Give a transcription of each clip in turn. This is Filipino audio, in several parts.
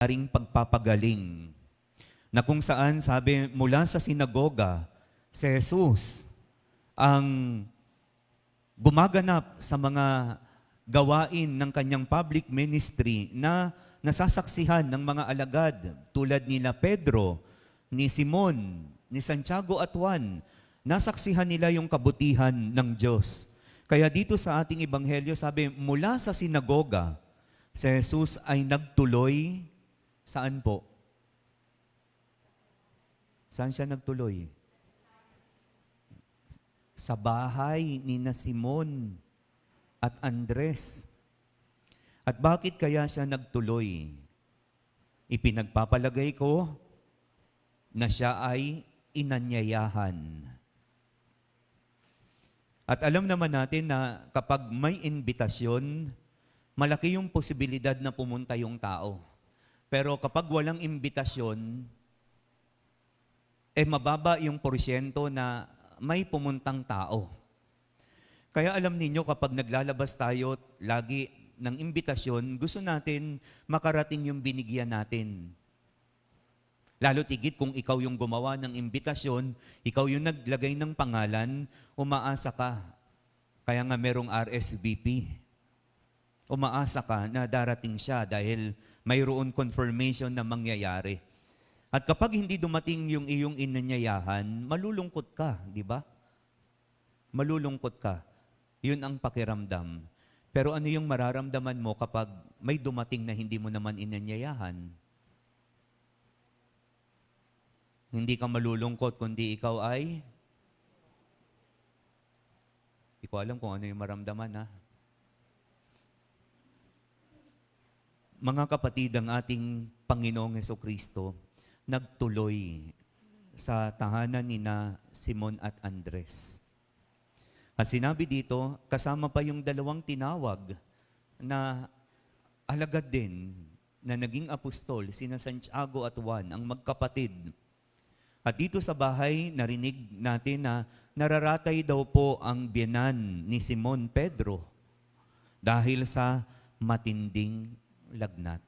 ring pagpapagaling na kung saan sabi mula sa sinagoga, si Jesus ang gumaganap sa mga gawain ng kanyang public ministry na nasasaksihan ng mga alagad tulad nila Pedro, ni Simon, ni Santiago at Juan. Nasaksihan nila yung kabutihan ng Diyos. Kaya dito sa ating ebanghelyo sabi, mula sa sinagoga, si Jesus ay nagtuloy, saan po? Saan siya nagtuloy? Sa bahay ni na Simon at Andres. At bakit kaya siya nagtuloy? Ipinagpapalagay ko na siya ay inanyayahan. At alam naman natin na kapag may imbitasyon, malaki yung posibilidad na pumunta yung tao. Pero kapag walang imbitasyon, mababa yung porsyento na may pumuntang tao. Kaya alam ninyo, kapag naglalabas tayo lagi ng imbitasyon, gusto natin makarating yung binigyan natin. Lalo tigit kung ikaw yung gumawa ng imbitasyon, ikaw yung naglagay ng pangalan, umaasa ka. Kaya nga merong RSVP. Umaasa ka na darating siya dahil mayroon confirmation na mangyayari. At kapag hindi dumating yung iyong inanyayahan, malulungkot ka, di ba? Malulungkot ka. Yun ang pakiramdam. Pero ano yung mararamdaman mo kapag may dumating na hindi mo naman inanyayahan? Hindi ka malulungkot, kundi ikaw ay... Hindi ko alam kung ano yung maramdaman, ha? Mga kapatid, ang ating Panginoong Hesukristo, nagtuloy sa tahanan ni na Simon at Andres. At sinabi dito, kasama pa yung dalawang tinawag na alagad din na naging apostol, sina Santiago at Juan, ang magkapatid. At dito sa bahay, narinig natin na nararatay daw po ang biyenan ni Simon Pedro dahil sa matinding lagnat.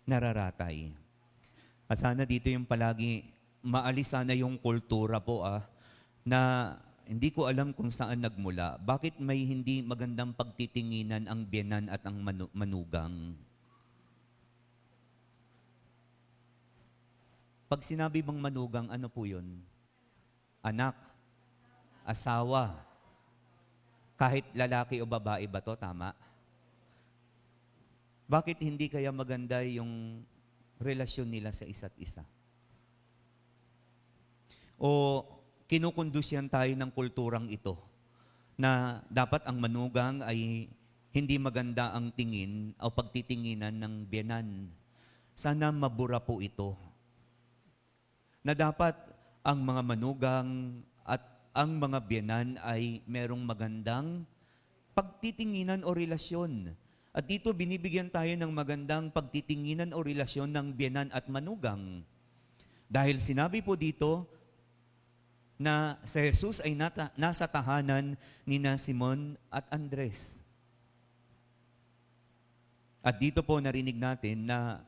Nararatay. At sana dito yung palagi, maalis sana yung kultura po na hindi ko alam kung saan nagmula. Bakit may hindi magandang pagtitinginan ang biyenan at ang manugang? Pag sinabi bang manugang, ano po yun? Anak, asawa, kahit lalaki o babae ba to, tama? Bakit hindi kaya maganda yung relasyon nila sa isa't isa? O kinukondusyan tayo ng kulturang ito na dapat ang manugang ay hindi maganda ang tingin o pagtitinginan ng biyenan. Sana mabura po ito. Na dapat ang mga manugang at ang mga biyenan ay merong magandang pagtitinginan o relasyon. At dito binibigyan tayo ng magandang pagtitinginan o relasyon ng biyenan at manugang. Dahil sinabi po dito na si Jesus ay nasa tahanan ni na Simon at Andres. At dito po narinig natin na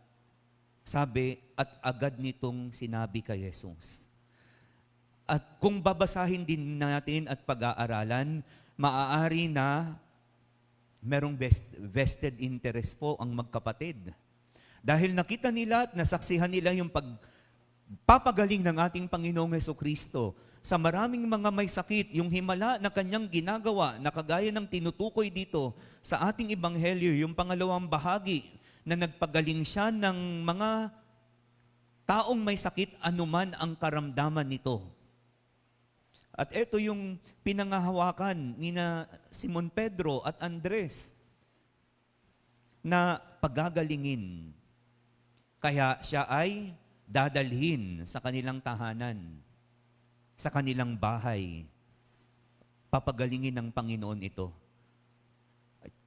sabi, at agad nitong sinabi kay Jesus. At kung babasahin din natin at pag-aaralan, maaari na merong vested interest po ang magkapatid. Dahil nakita nila at nasaksihan nila yung pagpapagaling ng ating Panginoong Hesukristo sa maraming mga may sakit, yung himala na kanyang ginagawa, na kagaya ng tinutukoy dito sa ating ebanghelyo, yung pangalawang bahagi, na nagpagaling siya ng mga taong may sakit anuman ang karamdaman nito. At ito yung pinangahawakan ni na Simon Pedro at Andres na pagagalingin. Kaya siya ay dadalhin sa kanilang tahanan, sa kanilang bahay. Papagalingin ng Panginoon ito.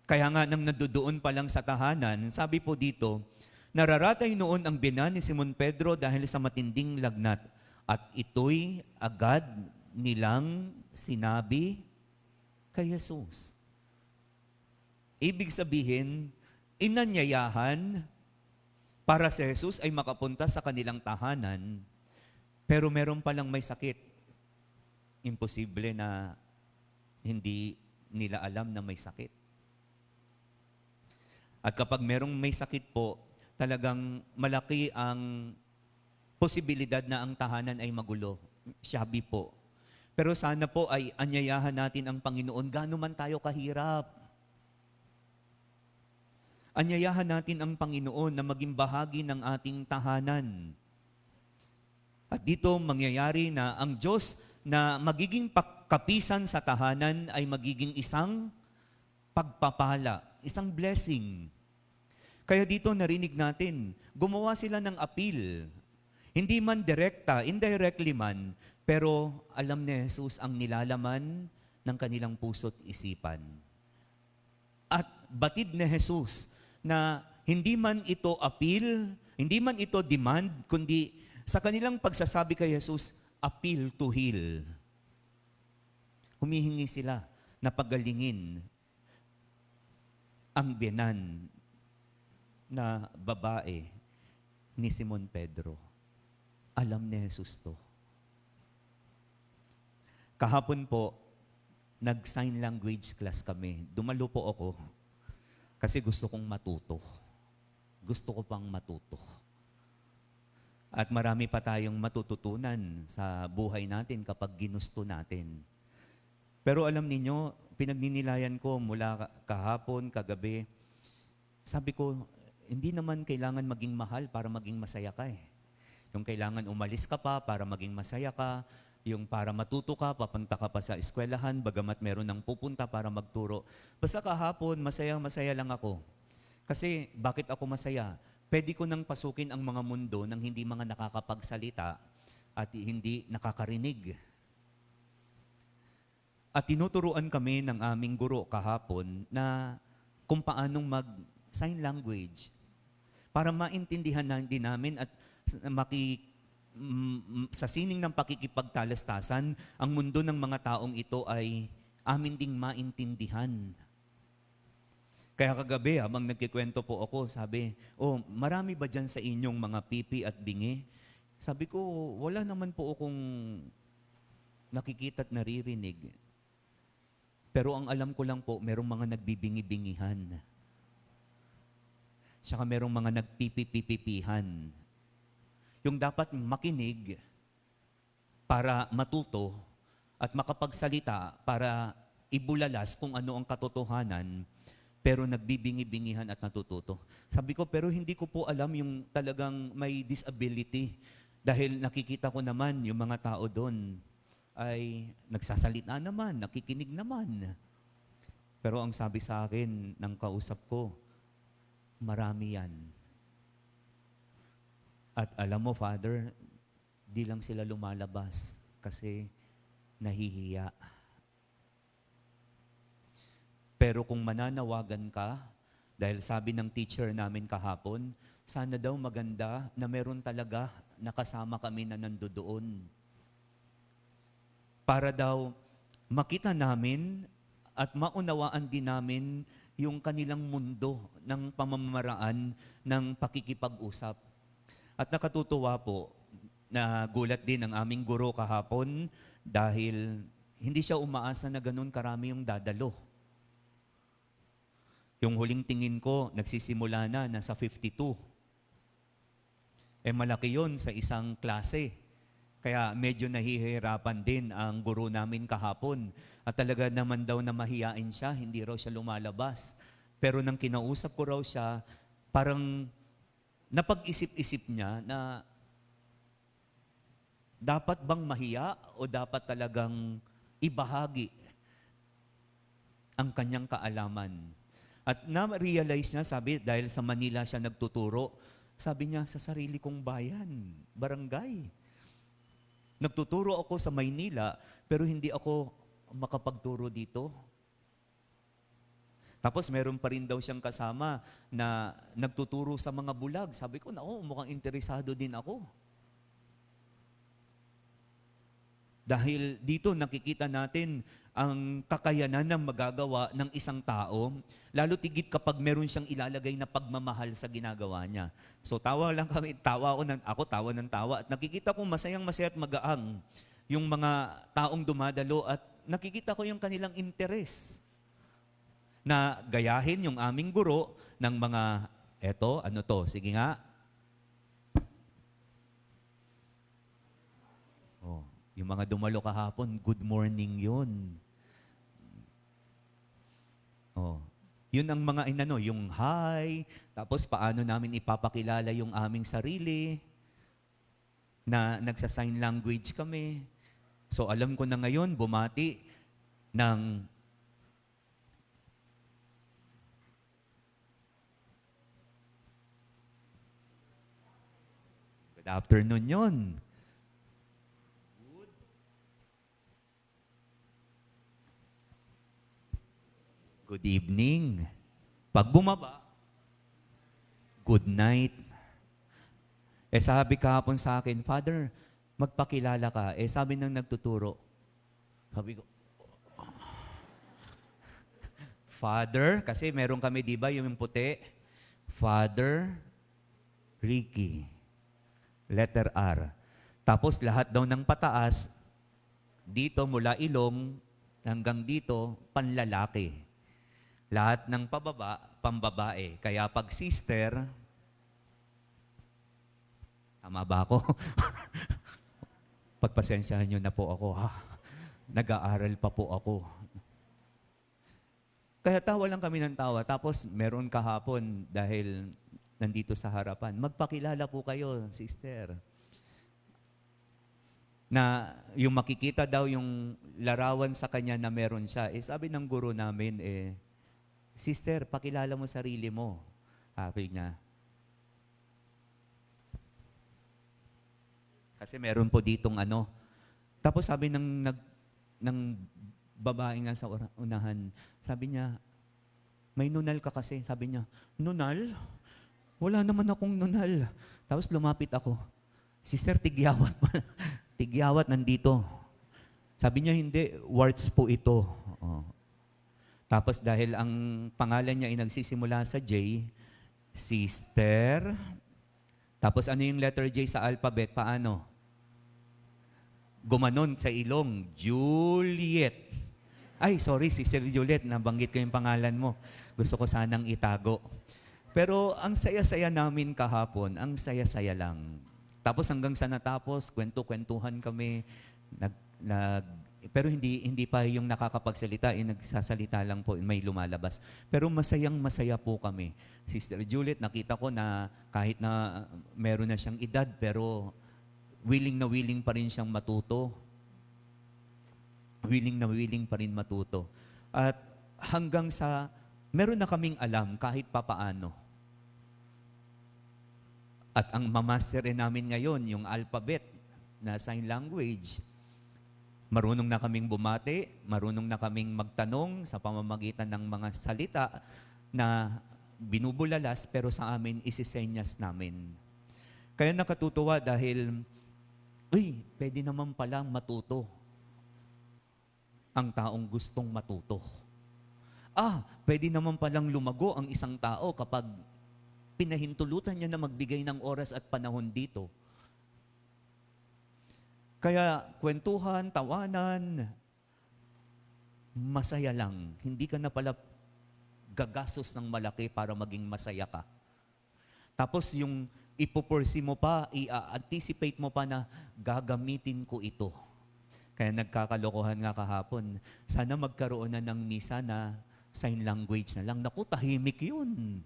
Kaya nga nang nadudoon pa lang sa tahanan, sabi po dito, nararatay noon ang biyenan ni Simon Pedro dahil sa matinding lagnat. At ito'y agad nilang sinabi kay Jesus. Ibig sabihin, inanyayahan para si Jesus ay makapunta sa kanilang tahanan, pero meron palang may sakit. Imposible na hindi nila alam na may sakit. At kapag merong may sakit po, talagang malaki ang posibilidad na ang tahanan ay magulo. Shabby po. Pero sana po ay anyayahan natin ang Panginoon, gaano man tayo kahirap. Anyayahan natin ang Panginoon na maging bahagi ng ating tahanan. At dito mangyayari na ang Diyos na magiging kapisan sa tahanan ay magiging isang pagpapala, isang blessing. Kaya dito narinig natin, gumawa sila ng appeal. Hindi man direkta, indirectly man, pero alam ni Jesus ang nilalaman ng kanilang puso't isipan. At batid ni Jesus na hindi man ito appeal, hindi man ito demand, kundi sa kanilang pagsasabi kay Jesus, appeal to heal. Humihingi sila na pagalingin ang biyenan na babae ni Simon Pedro. Alam ni Jesus to. Kahapon po, nag-sign language class kami. Dumalo po ako kasi gusto kong matuto. Gusto ko pang matuto. At marami pa tayong matututunan sa buhay natin kapag ginusto natin. Pero alam ninyo, pinagninilayan ko mula kahapon, kagabi, sabi ko, hindi naman kailangan maging mahal para maging masaya ka eh. Yung kailangan umalis ka pa para maging masaya ka, yung para matuto ka, papunta ka pa sa eskwelahan, bagamat meron ng pupunta para magturo. Basta kahapon, masaya-masaya lang ako. Kasi bakit ako masaya? Pwede ko nang pasukin ang mga mundo ng hindi mga nakakapagsalita at hindi nakakarinig. At tinuturuan kami ng aming guro kahapon na kung paanong mag-sign language para maintindihan din namin at sa sining ng pakikipagtalastasan, ang mundo ng mga taong ito ay amin ding maintindihan. Kaya kagabi, habang nagkikwento po ako, sabi, marami ba dyan sa inyong mga pipi at bingi? Sabi ko, wala naman po akong nakikita at naririnig. Pero ang alam ko lang po, merong mga nagbibingi-bingihan. Tsaka merong mga nagpipipipipihan. Yung dapat makinig para matuto at makapagsalita para ibulalas kung ano ang katotohanan, pero nagbibingi-bingihan at natututo. Sabi ko, pero hindi ko po alam yung talagang may disability dahil nakikita ko naman yung mga tao doon ay nagsasalita naman, nakikinig naman. Pero ang sabi sa akin ng kausap ko, marami yan. At alam mo, Father, di lang sila lumalabas kasi nahihiya. Pero kung mananawagan ka, dahil sabi ng teacher namin kahapon, sana daw maganda na meron talaga nakasama kami na nandoon. Para daw makita namin at maunawaan din namin yung kanilang mundo ng pamamaraan ng pakikipag-usap. At nakatutuwa po, na gulat din ang aming guro kahapon dahil hindi siya umaasa na ganun karami yung dadalo. Yung huling tingin ko, nagsisimula na, nasa 52. Malaki yun sa isang klase. Kaya medyo nahihirapan din ang guro namin kahapon. At talaga naman daw na mahiyain siya, hindi raw siya lumalabas. Pero nang kinausap ko raw siya, parang napag-isip-isip niya na dapat bang mahiya o dapat talagang ibahagi ang kanyang kaalaman. At na-realize niya, sabi, dahil sa Manila siya nagtuturo, sabi niya, sa sarili kong bayan, barangay. Nagtuturo ako sa Maynila, pero hindi ako makapagturo dito. Tapos meron pa rin daw siyang kasama na nagtuturo sa mga bulag. Sabi ko, mukhang interesado din ako. Dahil dito nakikita natin ang kakayanan ng magagawa ng isang tao, lalo tigit kapag meron siyang ilalagay na pagmamahal sa ginagawa niya. So tawa lang kami, tawa ng tawa at nakikita ko masayang-masaya at magaang yung mga taong dumadalo at nakikita ko yung kanilang interes na gayahin yung aming guro ng mga, eto, ano to, sige nga. Oh, yung mga dumalo kahapon, good morning yun. Oh, yun ang mga inano, yung hi, tapos paano namin ipapakilala yung aming sarili, na nagsa-sign language kami. So alam ko na ngayon, bumati ng good afternoon yun. Good evening. Pag bumaba, good night. Sabi kahapon sa akin, Father, magpakilala ka. Sabi ng nagtuturo, sabi ko, Father, kasi meron kami, di ba, yung puti, Father Ricky, letter R. Tapos lahat daw ng pataas, dito mula ilong hanggang dito, panlalaki. Lahat ng pababa, pambabae. Kaya pag sister, tama ba ako? Pagpasensyahan nyo na po ako, ha? Nag-aaral pa po ako. Kaya tawa lang kami ng tawa. Tapos meron kahapon dahil nandito sa harapan, magpakilala po kayo, sister. Na yung makikita daw yung larawan sa kanya na meron siya. Sabi ng guro namin, Sister, pakilala mo sarili mo. Sabi niya. Kasi meron po ditong ano. Tapos sabi ng babae nga sa unahan, sabi niya, may nunal ka kasi. Sabi niya, nunal? Wala naman akong nunal. Tapos lumapit ako. Sister, tigyawat. Tigyawat nandito. Sabi niya, hindi, warts po ito. Oh. Tapos dahil ang pangalan niya ay nagsisimula sa J, sister. Tapos ano yung letter J sa alphabet? Paano? Gumanon sa ilong, Juliet. Ay, sorry, Sister Juliet, nabanggit ko yung pangalan mo. Gusto ko sanang itago. Pero ang saya-saya namin kahapon, ang saya-saya lang. Tapos hanggang sa natapos, kwento-kwentuhan kami, pero hindi pa yung nakakapagsalita, nagsasalita lang po, may lumalabas. Pero masayang-masaya po kami. Sister Juliet, nakita ko na kahit na meron na siyang edad, pero willing na willing pa rin siyang matuto. Willing na willing pa rin matuto. At hanggang sa, meron na kaming alam kahit papaano. At ang mamasterin namin ngayon, yung alphabet na sign language, marunong na kaming bumati, marunong na kaming magtanong sa pamamagitan ng mga salita na binubulalas pero sa amin isisenyas namin. Kaya nakatutuwa dahil, pwede naman palang matuto ang taong gustong matuto. Pwede naman palang lumago ang isang tao kapag pinahintulutan niya na magbigay ng oras at panahon dito. Kaya kwentuhan, tawanan, masaya lang. Hindi ka na pala gagastos ng malaki para maging masaya ka. Tapos yung ipupursi mo pa, i-anticipate mo pa na gagamitin ko ito. Kaya nagkakalokohan nga kahapon, sana magkaroon na ng misa na sign language na lang. Naku, tahimik yun.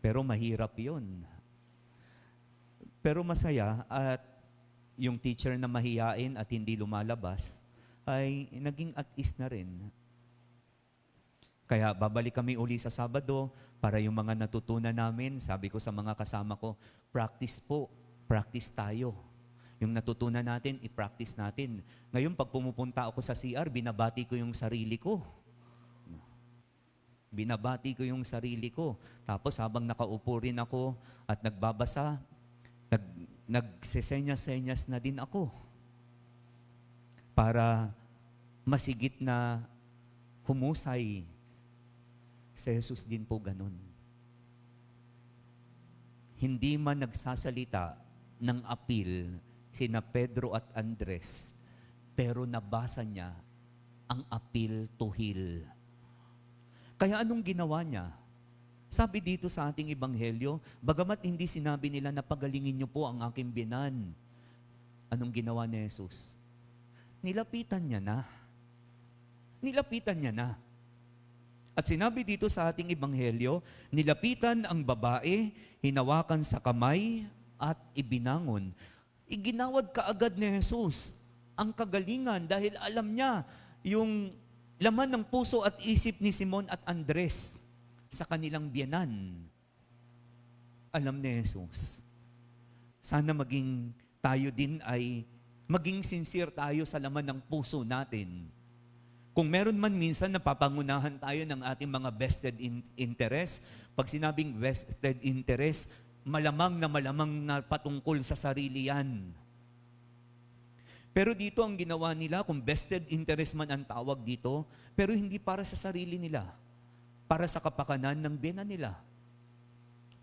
Pero mahirap yun. Pero masaya at yung teacher na mahiyain at hindi lumalabas, ay naging at ease na rin. Kaya babalik kami uli sa Sabado para yung mga natutunan namin, sabi ko sa mga kasama ko, practice po, practice tayo. Yung natutunan natin, i-practice natin. Ngayon, pag pumupunta ako sa CR, binabati ko yung sarili ko. Binabati ko yung sarili ko. Tapos habang nakaupo rin ako at nagbabasa, nagsesenyas-senyas na din ako para masigit na humusay, si Jesus din po ganun. Hindi man nagsasalita ng apil sina Pedro at Andres, pero nabasa niya ang apil to heal. Kaya anong ginawa niya? Sabi dito sa ating ebanghelyo, bagamat hindi sinabi nila na pagalingin niyo po ang aking biyanan, anong ginawa ni Jesus? Nilapitan niya na. Nilapitan niya na. At sinabi dito sa ating ebanghelyo, nilapitan ang babae, hinawakan sa kamay at ibinangon. Iginawad kaagad ni Jesus ang kagalingan dahil alam niya yung laman ng puso at isip ni Simon at Andres sa kanilang biyanan. Alam ni Jesus, sana maging tayo din ay maging sincere tayo sa laman ng puso natin. Kung meron man minsan napapangunahan tayo ng ating mga vested interest, pag sinabing vested interest, malamang na patungkol sa sarili yan. Pero dito ang ginawa nila, kung vested interest man ang tawag dito, pero hindi para sa sarili nila, para sa kapakanan ng biyanan nila.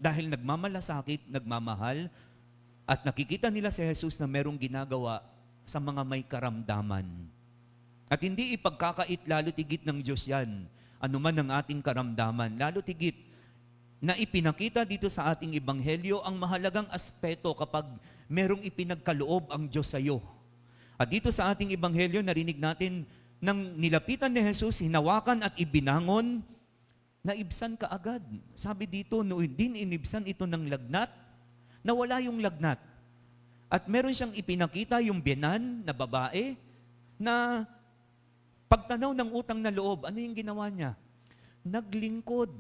Dahil nagmamalasakit, nagmamahal, at nakikita nila si Jesus na merong ginagawa sa mga may karamdaman. At hindi ipagkakait lalo tigit ng Diyos yan, anuman ang ating karamdaman, lalo tigit na ipinakita dito sa ating ebanghelyo ang mahalagang aspeto kapag merong ipinagkaloob ang Diyos sa iyo. At dito sa ating ebanghelyo, narinig natin, nang nilapitan ni Jesus, hinawakan at ibinangon, naibsan ka agad. Sabi dito, noon din inibsan ito ng lagnat, nawala yung lagnat. At meron siyang ipinakita yung biyanan na babae na pagtanaw ng utang na loob, ano yung ginawa niya? Naglingkod.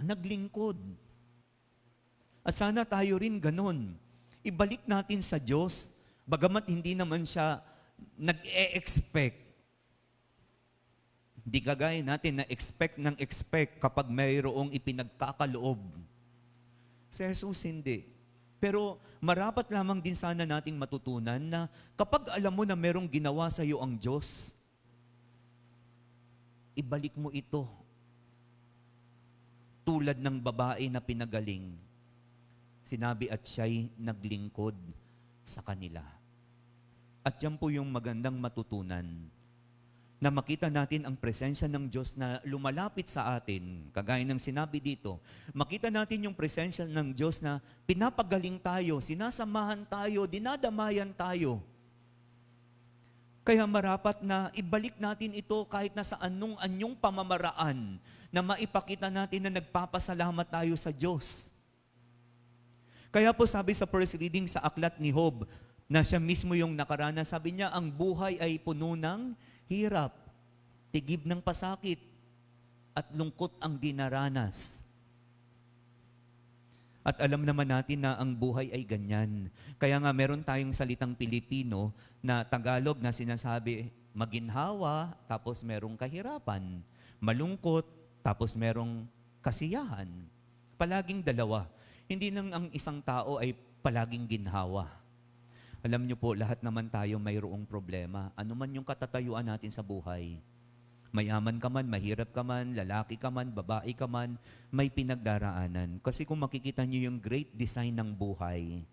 Naglingkod. At sana tayo rin ganun. Ibalik natin sa Diyos, bagamat hindi naman siya nag-e-expect. Hindi kagaya natin na expect kapag mayroong ipinagkakaloob. Si Jesus hindi. Pero marapat lamang din sana nating matutunan na kapag alam mo na merong ginawa sa iyo ang Diyos, ibalik mo ito. Tulad ng babae na pinagaling, sinabi at siya'y naglingkod sa kanila. At yan po yung magandang matutunan, na makita natin ang presensya ng Diyos na lumalapit sa atin, kagaya ng sinabi dito, makita natin yung presensya ng Diyos na pinapagaling tayo, sinasamahan tayo, dinadamayan tayo. Kaya marapat na ibalik natin ito kahit na sa anyong pamamaraan na maipakita natin na nagpapasalamat tayo sa Diyos. Kaya po sabi sa first reading sa aklat ni Job, na siya mismo yung nakaranas, sabi niya, ang buhay ay puno ng hirap, tigib ng pasakit, at lungkot ang dinaranas. At alam naman natin na ang buhay ay ganyan. Kaya nga meron tayong salitang Pilipino na Tagalog na sinasabi, maginhawa, tapos merong kahirapan. Malungkot, tapos merong kasiyahan. Palaging dalawa. Hindi lang ang isang tao ay palaging ginhawa. Alam niyo po, lahat naman tayo mayroong problema. Ano man yung katatayuan natin sa buhay. Mayaman ka man, mahirap ka man, lalaki ka man, babae ka man, may pinagdaraanan. Kasi kung makikita niyo yung great design ng buhay,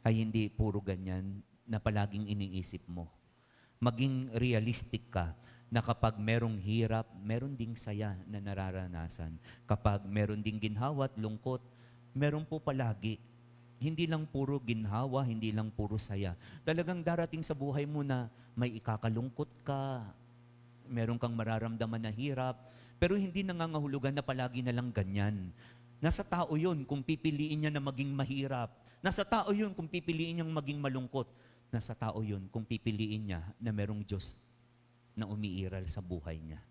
ay hindi puro ganyan na palaging iniisip mo. Maging realistic ka na kapag merong hirap, meron ding saya na nararanasan. Kapag meron ding ginhawa at lungkot, meron po palagi. Hindi lang puro ginhawa, hindi lang puro saya. Talagang darating sa buhay mo na may ikakalungkot ka, meron kang mararamdaman na hirap, pero hindi nangangahulugan na palagi na lang ganyan. Nasa tao yun kung pipiliin niya na maging mahirap. Nasa tao yun kung pipiliin niyang maging malungkot. Nasa tao yun kung pipiliin niya na merong Diyos na umiiral sa buhay niya.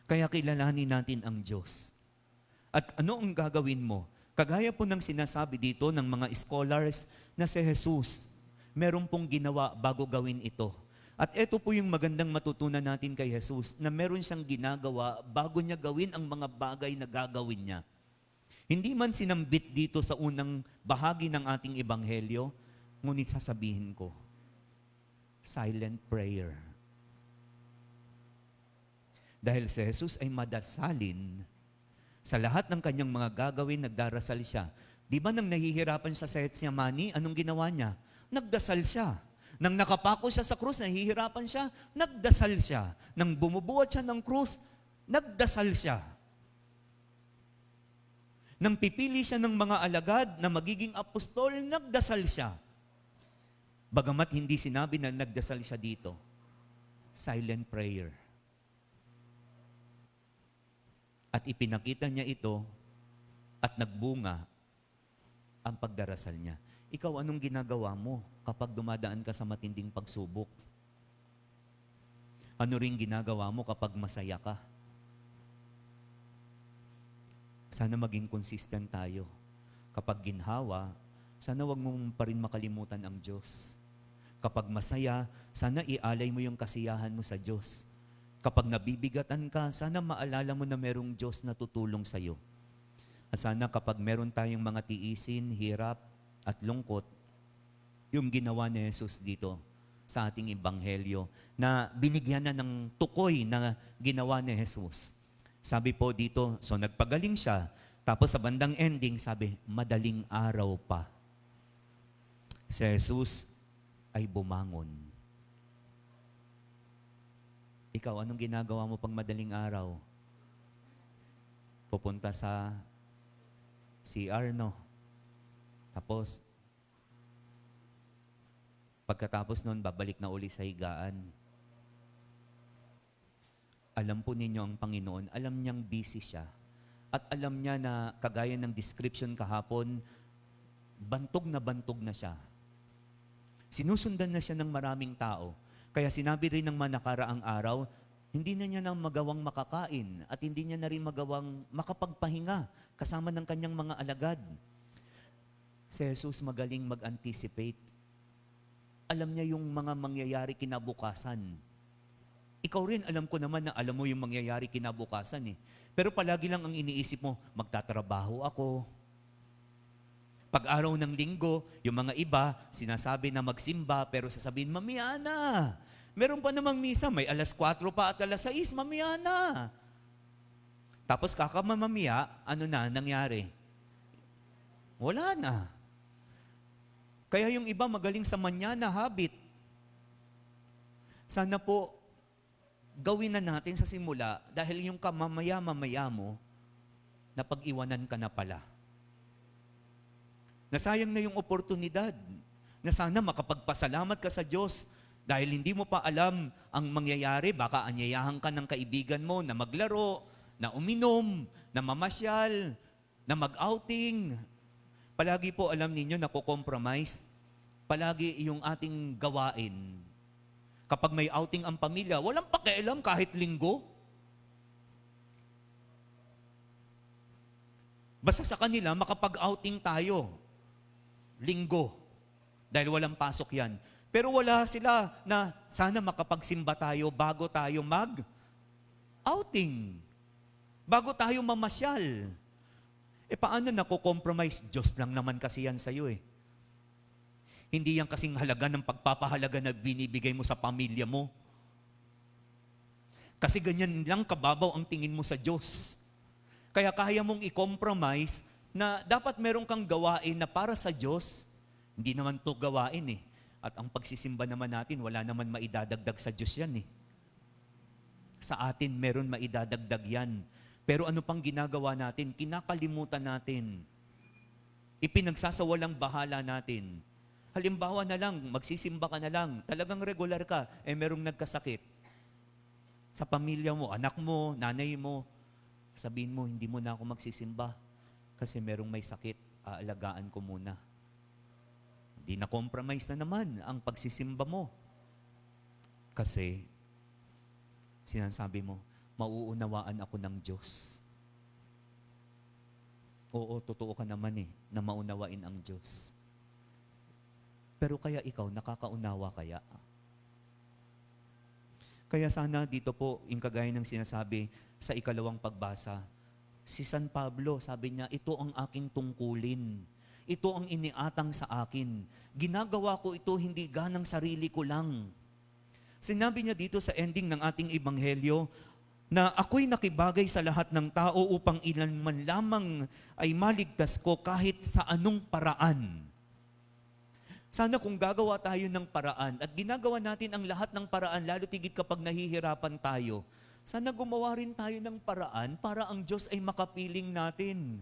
Kaya kilalanin natin ang Diyos. At ano ang gagawin mo? Kagaya po ng sinasabi dito ng mga scholars na si Jesus, meron pong ginawa bago gawin ito. At ito po yung magandang matutunan natin kay Jesus, na meron siyang ginagawa bago niya gawin ang mga bagay na gagawin niya. Hindi man sinambit dito sa unang bahagi ng ating ebanghelyo, Ngunit sasabihin ko, silent prayer. Dahil si Jesus ay madasalin, sa lahat ng kanyang mga gagawin, nagdarasal siya. Di ba nang nahihirapan siya sa Getsemani, anong ginawa niya? Nagdasal siya. Nang nakapako siya sa krus, nahihirapan siya, nagdasal siya. Nang bumubuhat siya ng krus, nagdasal siya. Nang pipili siya ng mga alagad na magiging apostol, nagdasal siya. Bagamat hindi sinabi na nagdasal siya dito. Silent prayer. At ipinakita niya ito at nagbunga ang pagdarasal niya. Ikaw, anong ginagawa mo kapag dumadaan ka sa matinding pagsubok? Ano ring ginagawa mo kapag masaya ka? Sana maging consistent tayo. Kapag ginhawa, sana wag mong pa rin makalimutan ang Diyos. Kapag masaya, sana ialay mo yung kasiyahan mo sa Diyos. Kapag nabibigatan ka, sana maalala mo na merong Diyos na tutulong sa iyo. At sana kapag meron tayong mga tiisin, hirap at lungkot, yung ginawa ni Jesus dito sa ating ebanghelyo, na binigyan na ng tukoy na ginawa ni Jesus. Sabi po dito, so nagpagaling siya, tapos sa bandang ending, sabi, madaling araw pa. Si Jesus ay bumangon. Ikaw, anong ginagawa mo pang madaling araw? Pupunta sa CR, no? Tapos, pagkatapos nun, babalik na uli sa higaan. Alam po ninyo ang Panginoon, alam niyang busy siya. At alam niya na, kagaya ng description kahapon, bantog na siya. Sinusundan na siya ng maraming tao. Kaya sinabi rin ng manakaraang araw, hindi na niya na magawang makakain at hindi niya na rin magawang makapagpahinga kasama ng kanyang mga alagad. Si Jesus magaling mag-anticipate. Alam niya yung mga mangyayari kinabukasan. Ikaw rin, alam ko naman na alam mo yung mangyayari kinabukasan eh. Pero palagi lang ang iniisip mo, magtatrabaho ako. Pag-araw ng linggo, yung mga iba, sinasabi na magsimba, pero sasabihin, mamaya na. Meron pa namang misa, may alas 4 pa at alas 6, mamaya na. Tapos kakamamamaya, ano na nangyari? Wala na. Kaya yung iba magaling sa manyana habit. Sana po, gawin na natin sa simula, dahil yung kamamaya-mamaya mo, napag-iwanan ka na pala. Nasayang na yung oportunidad na sana makapagpasalamat ka sa Diyos dahil hindi mo pa alam ang mangyayari. Baka anyayahan ka ng kaibigan mo na maglaro, na uminom, na mamasyal, na mag-outing. Palagi po alam ninyo na compromise. Palagi yung ating gawain. Kapag may outing ang pamilya, walang pakialam kahit linggo. Basta sa kanila, makapag-outing tayo. Linggo. Dahil walang pasok yan. Pero wala sila na sana makapagsimba tayo bago tayo mag-outing. Bago tayo mamasyal. Paano nako-compromise? Diyos lang naman kasi yan sa'yo eh. Hindi yan kasing halaga ng pagpapahalaga na binibigay mo sa pamilya mo. Kasi ganyan lang kababaw ang tingin mo sa Diyos. Kaya kaya mong i-compromise na dapat meron kang gawain na para sa Diyos, hindi naman to gawain eh. At ang pagsisimba naman natin, wala naman maidadagdag sa Diyos yan eh. Sa atin, meron maidadagdag yan. Pero ano pang ginagawa natin? Kinakalimutan natin. Ipinagsasawalang bahala natin. Halimbawa na lang, magsisimba ka na lang, talagang regular ka, merong nagkasakit. Sa pamilya mo, anak mo, nanay mo, sabihin mo, hindi mo na ako magsisimba. Kasi merong may sakit, aalagaan ko muna. Hindi na compromise na naman ang pagsisimba mo. Kasi, sinasabi mo, mauunawaan ako ng Diyos. Oo, totoo ka naman na maunawain ang Diyos. Pero kaya ikaw, nakakaunawa kaya? Kaya sana dito po, yung kagaya ng sinasabi sa ikalawang pagbasa, si San Pablo, sabi niya, ito ang aking tungkulin. ito ang iniatang sa akin. Ginagawa ko ito hindi ganang sarili ko lang. Sinabi niya dito sa ending ng ating ebanghelyo na ako'y nakibagay sa lahat ng tao upang ilan man lamang ay maligtas ko kahit sa anong paraan. Sana kung gagawa tayo ng paraan at ginagawa natin ang lahat ng paraan, lalo tigit kapag nahihirapan tayo, sana gumawa rin tayo ng paraan para ang Diyos ay makapiling natin.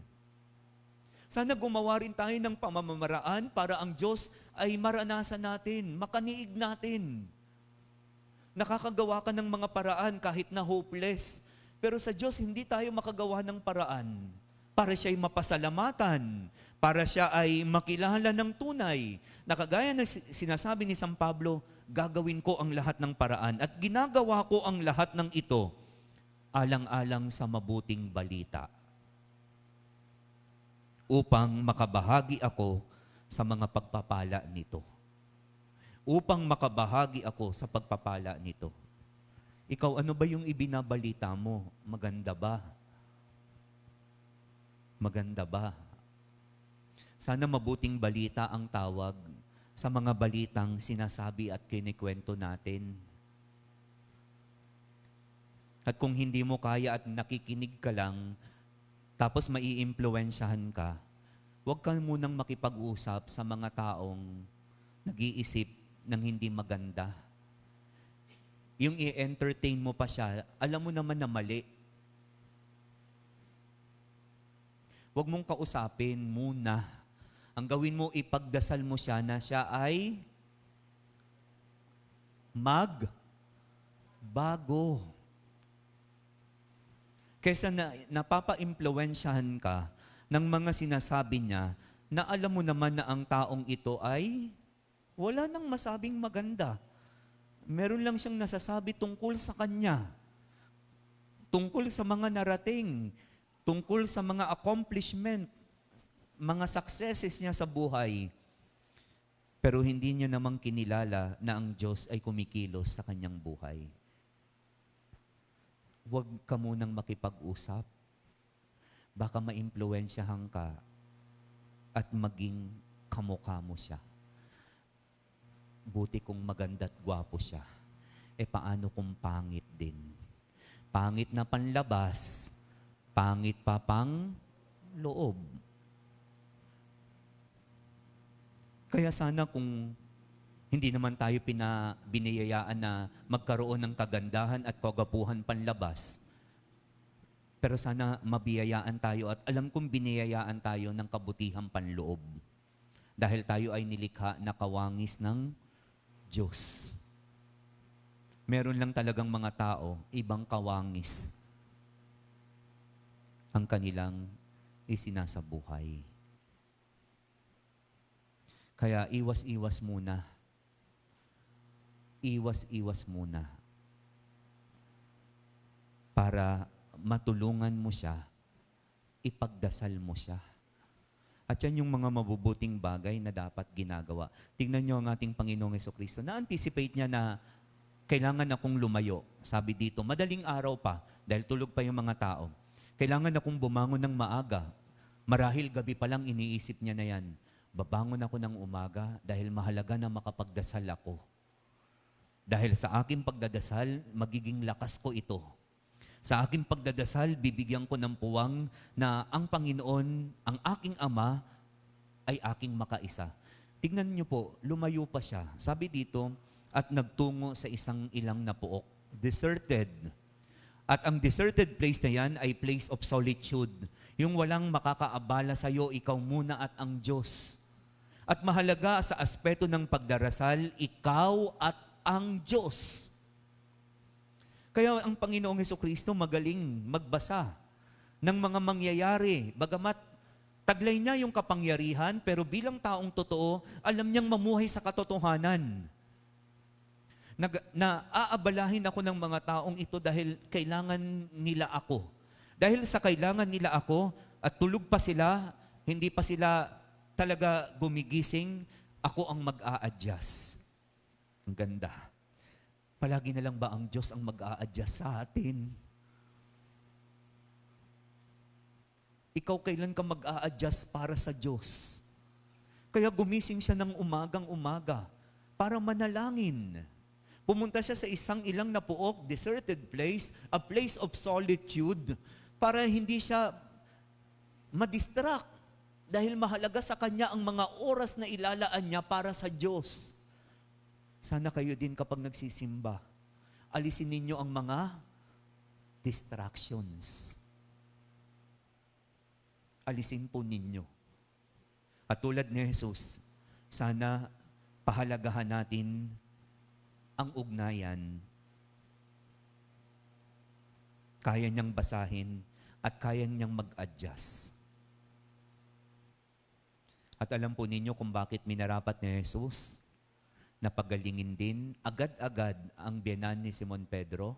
Sana gumawa rin tayo ng pamamaraan para ang Diyos ay maranasan natin, makaniig natin. Nakakagawa ka ng mga paraan kahit na hopeless. Pero sa Diyos, hindi tayo makagawa ng paraan para siya ay mapasalamatan, para siya ay makilala ng tunay. Nakagaya na sinasabi ni San Pablo, gagawin ko ang lahat ng paraan at ginagawa ko ang lahat ng ito alang-alang sa mabuting balita upang makabahagi ako sa mga pagpapala nito. Upang makabahagi ako sa pagpapala nito. Ikaw, ano ba yung ibinabalita mo? Maganda ba? Maganda ba? Sana mabuting balita ang tawag sa mga balitang sinasabi at kinikwento natin. At kung hindi mo kaya at nakikinig ka lang, tapos maiimpluwensyahan ka, huwag ka munang makipag-usap sa mga taong nag-iisip ng hindi maganda. Yung i-entertain mo pa siya, alam mo naman na mali. Huwag mong kausapin muna. Ang gawin mo, ipagdasal mo siya na siya ay magbago. Kesa napapa-impluwensyahan ka ng mga sinasabi niya na alam mo naman na ang taong ito ay wala nang masabing maganda. Meron lang siyang nasasabi tungkol sa kanya, tungkol sa mga narating, tungkol sa mga accomplishment, mga successes niya sa buhay. Pero hindi niya namang kinilala na ang Diyos ay kumikilos sa kanyang buhay. Huwag ka munang makipag-usap. Baka maimpluwensyahan ka at maging kamukha mo siya. Buti kung maganda at gwapo siya. Paano kung pangit din? Pangit na panlabas, pangit pa pang loob. Kaya sana kung hindi naman tayo biniyayaan na magkaroon ng kagandahan at kagapuhan panlabas, pero sana mabiyayaan tayo at alam kong biniyayaan tayo ng kabutihang panloob. Dahil tayo ay nilikha na kawangis ng Diyos. Meron lang talagang mga tao, ibang kawangis ang kanilang isinasabuhay. Kaya iwas-iwas muna. Iwas-iwas muna. Para matulungan mo siya, ipagdasal mo siya. At yan yung mga mabubuting bagay na dapat ginagawa. Tingnan nyo ang ating Panginoong Jesucristo. Na-anticipate niya na kailangan akong lumayo. Sabi dito, madaling araw pa, dahil tulog pa yung mga tao. Kailangan akong bumangon ng maaga. Marahil gabi pa lang iniisip niya na yan. Babangon ako ng umaga dahil mahalaga na makapagdasal ako. Dahil sa aking pagdadasal, magiging lakas ko ito. Sa aking pagdadasal, bibigyan ko ng puwang na ang Panginoon, ang aking Ama, ay aking makaisa. Tingnan niyo po, lumayo pa siya. Sabi dito, at nagtungo sa isang ilang na puok. Deserted. At ang deserted place na yan ay place of solitude. Yung walang makakaabala sa iyo, ikaw muna at ang Diyos. At mahalaga sa aspeto ng pagdarasal, ikaw at ang Diyos. Kaya ang Panginoong Jesucristo magaling magbasa ng mga mangyayari. Bagamat taglay niya yung kapangyarihan, pero bilang taong totoo, alam niyang mamuhay sa katotohanan. Naaabalahin ako ng mga taong ito dahil kailangan nila ako. Dahil sa kailangan nila ako at tulog pa sila, hindi pa sila talaga gumigising, ako ang mag-a-adjust. Ang ganda. Palagi na lang ba ang Diyos ang mag-a-adjust sa atin? Ikaw kailan ka mag-a-adjust para sa Diyos? Kaya gumising siya ng umagang-umaga para manalangin. Pumunta siya sa isang ilang na puok, deserted place, a place of solitude, para hindi siya madistract dahil mahalaga sa kanya ang mga oras na ilalaan niya para sa Diyos. Sana kayo din kapag nagsisimba, alisin ninyo ang mga distractions. Alisin po ninyo. At tulad ni Jesus, sana pahalagahan natin ang ugnayan. Kaya niyang basahin at kaya niyang mag-adjust. At alam po ninyo kung bakit minarapat ni Jesus na pagalingin din agad-agad ang biyenan ni Simon Pedro?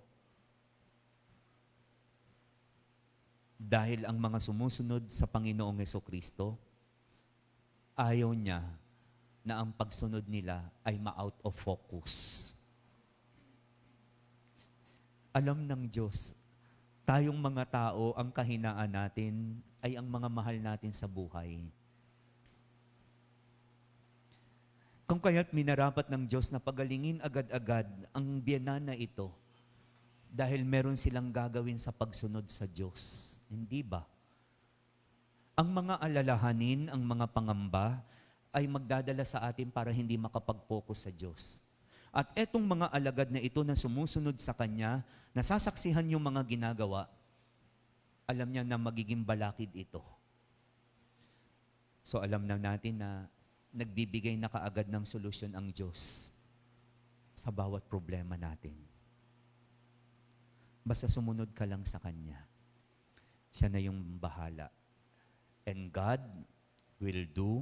Dahil ang mga sumusunod sa Panginoong Hesukristo, ayaw niya na ang pagsunod nila ay ma-out of focus. Alam ng Diyos, tayong mga tao, ang kahinaan natin ay ang mga mahal natin sa buhay. Kung kaya't minarapat ng Diyos na pagalingin agad-agad ang biyenan na ito dahil meron silang gagawin sa pagsunod sa Diyos. Hindi ba? Ang mga alalahanin, ang mga pangamba ay magdadala sa atin para hindi makapag-focus sa Diyos. At etong mga alagad na ito na sumusunod sa Kanya, nasasaksihan yung mga ginagawa, alam niya na magiging balakid ito. So alam na natin na nagbibigay na kaagad ng solusyon ang Diyos sa bawat problema natin. Basta sumunod ka lang sa Kanya. Siya na yung bahala. And God will do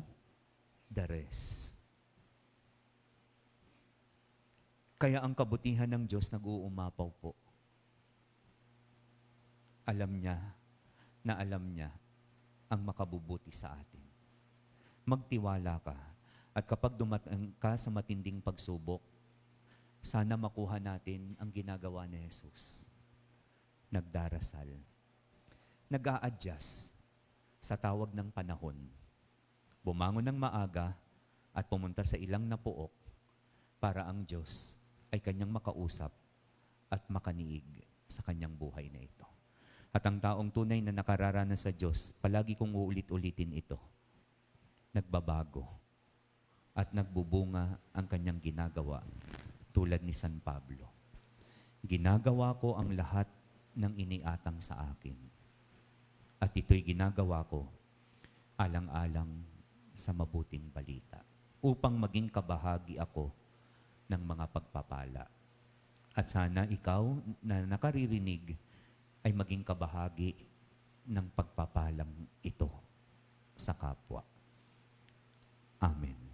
the rest. Kaya ang kabutihan ng Diyos nag-uumapaw po. Alam niya ang makabubuti sa atin. Magtiwala ka. At kapag dumating ka sa matinding pagsubok, sana makuha natin ang ginagawa ni Jesus. Nagdarasal. Nag-a-adjust sa tawag ng panahon. Bumangon ng maaga at pumunta sa ilang na puok para ang Diyos ay kanyang makausap at makaniig sa kanyang buhay na ito. At ang taong tunay na nakararanas sa Diyos, palagi kong uulit-ulitin ito. Nagbabago at nagbubunga ang kanyang ginagawa tulad ni San Pablo. Ginagawa ko ang lahat ng iniatang sa akin. At ito'y ginagawa ko alang-alang sa mabuting balita upang maging kabahagi ako ng mga pagpapala. At sana ikaw na nakaririnig ay maging kabahagi ng pagpapalang ito sa kapwa. Amen.